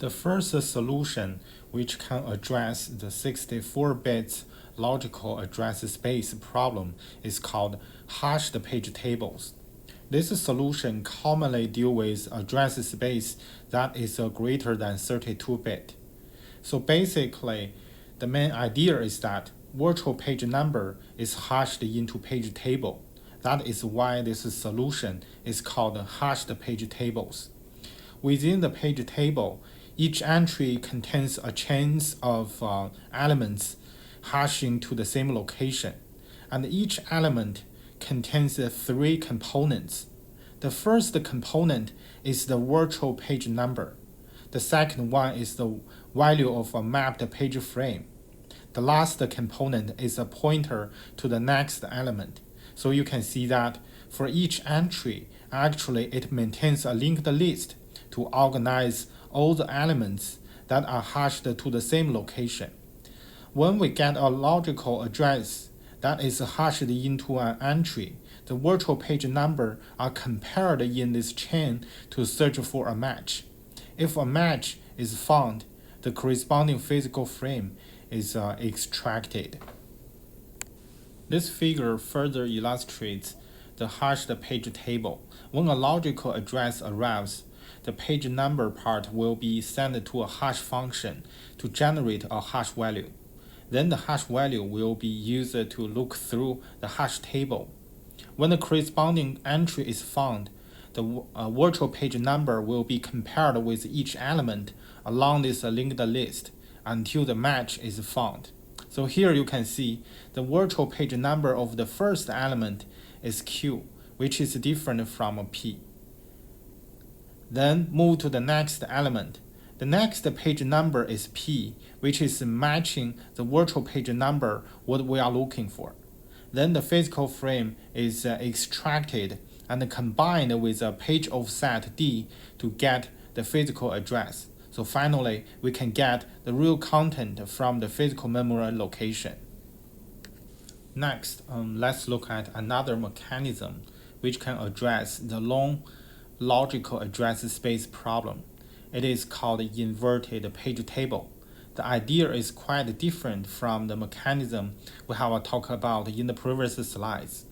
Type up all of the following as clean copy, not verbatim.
The first solution, which can address the 64 bits logical address space problem, is called hashed page tables. This solution commonly deals with address space that is greater than 32-bit. So basically, the main idea is that virtual page number is hashed into page table. That is why this solution is called hashed page tables. Within the page table, each entry contains a chain of elements hashing to the same location, and each element contains three components. The first component is the virtual page number. The second one is the value of a mapped page frame. The last component is a pointer to the next element. So you can see that for each entry, actually it maintains a linked list to organize all the elements that are hashed to the same location. When we get a logical address that is hashed into an entry, the virtual page number are compared in this chain to search for a match. If a match is found, the corresponding physical frame is extracted. This figure further illustrates the hashed page table. When a logical address arrives, the page number part will be sent to a hash function to generate a hash value. Then the hash value will be used to look through the hash table. When the corresponding entry is found, the virtual page number will be compared with each element along this linked list until the match is found. So here you can see the virtual page number of the first element is Q, which is different from P. Then move to the next element. The next page number is P, which is matching the virtual page number what we are looking for. Then the physical frame is extracted and combined with a page offset D to get the physical address. So finally, we can get the real content from the physical memory location. Next, let's look at another mechanism which can address the long logical address space problem. It is called inverted page table. The idea is quite different from the mechanism we have talked about in the previous slides.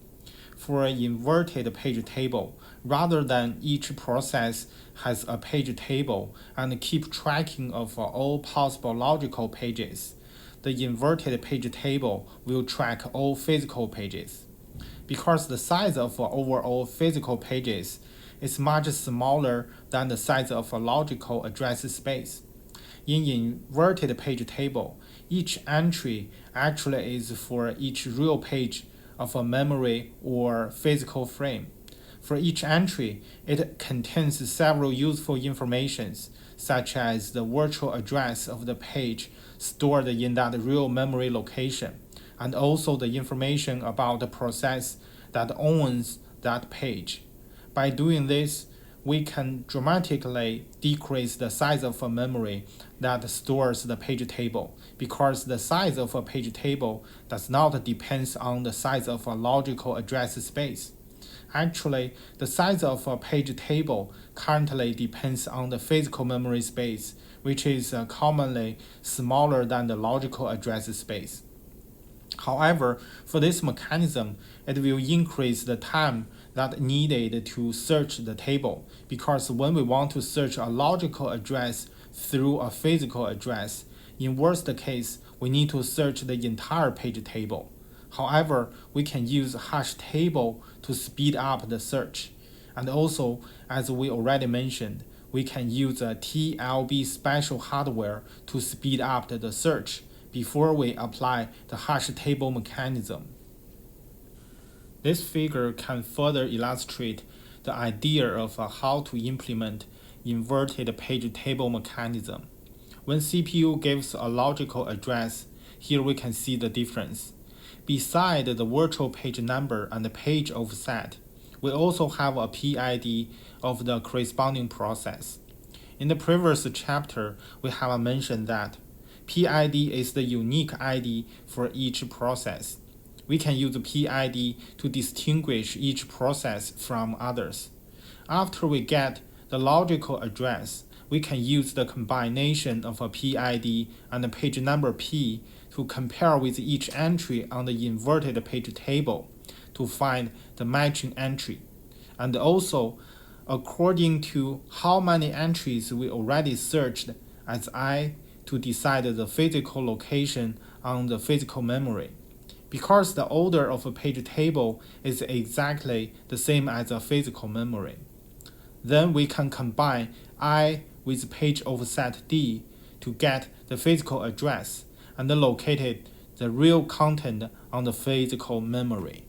For an inverted page table, rather than each process has a page table and keep tracking of all possible logical pages, the inverted page table will track all physical pages. Because the size of overall physical pages is much smaller than the size of a logical address space. In inverted page table, each entry actually is for each real page of a memory or physical frame. For each entry, it contains several useful informations, such as the virtual address of the page stored in that real memory location, and also the information about the process that owns that page. By doing this, we can dramatically decrease the size of a memory that stores the page table, because the size of a page table does not depend on the size of a logical address space. Actually, the size of a page table currently depends on the physical memory space, which is commonly smaller than the logical address space. However, for this mechanism, it will increase the time that needed to search the table, because when we want to search a logical address through a physical address, in worst case, we need to search the entire page table. However, we can use hash table to speed up the search. And also, as we already mentioned, we can use a TLB special hardware to speed up the search before we apply the hash table mechanism. This figure can further illustrate the idea of how to implement inverted page table mechanism. When CPU gives a logical address, here we can see the difference. Beside the virtual page number and the page offset, we also have a PID of the corresponding process. In the previous chapter, we have mentioned that PID is the unique ID for each process. We can use PID to distinguish each process from others. After we get the logical address, we can use the combination of a PID and a page number P to compare with each entry on the inverted page table to find the matching entry. And also, according to how many entries we already searched as I, to decide the physical location on the physical memory. Because the order of a page table is exactly the same as a physical memory. Then we can combine I with page offset D to get the physical address and locate the real content on the physical memory.